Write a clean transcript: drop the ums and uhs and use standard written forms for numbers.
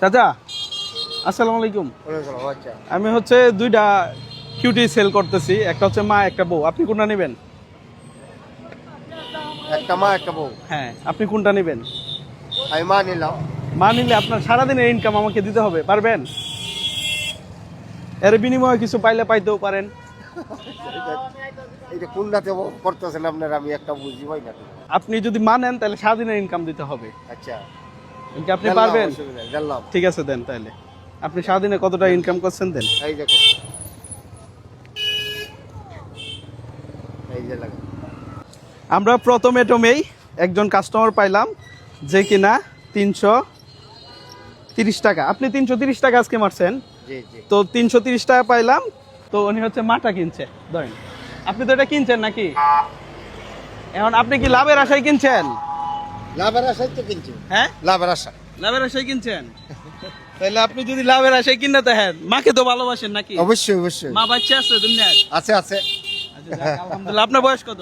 চাচা আসসালামু আলাইকুম। আচ্ছা, আমি হচ্ছে দুইটা কিউটি সেল করতেছি, একটা হচ্ছে মা একটা বউ। আপনি কোনটা নেবেন? একটা মা একটা বউ। হ্যাঁ, আপনি কোনটা নেবেন? আমি মা নিলাম। মা নিলে আপনার সারাদিনের ইনকাম আমাকে দিতে হবে, পারবেন? এর বিনিময়ে কিছু পাইলে পাইতেও পারেন। এইটা কোনটাতে করতেছেন আপনার, আমি একটা বুঝি পাই না। আপনি যদি মানেন তাহলে সারাদিনের ইনকাম দিতে হবে। আচ্ছা, কি আপনি পারবেন? জানলাম। ঠিক আছে, দেন তাহলে। আপনি সারাদিনে কতটা ইনকাম করছেন দেন। এই দেখো, এই যে লাগে। আমরা প্রথম এটমেই একজন কাস্টমার পাইলাম যে কিনা 330 টাকা। আপনি 330 টাকা আজকে মারছেন, জি জি। তো 330 টাকা পাইলাম। তো উনি হচ্ছে মাটা কিনছে, ধরেন। আপনি তো এটা কিনছেন নাকি? এখন আপনি কি লাভের আশায় কিনছেন? লাভের আশায় তো কিনছি। হ্যাঁ, লাভের আশা। লাভের আশায় কিনছেন। তাহলে আপনি যদি লাভের আশায় কিনতে দেখেন, মাকে তো ভালোবাসেন নাকি? অবশ্যই অবশ্যই। মা বাচ্চা আছে দুনিয়ায়? আছে আছে। আচ্ছা, যাক, আলহামদুলিল্লাহ। আপনার বয়স কত?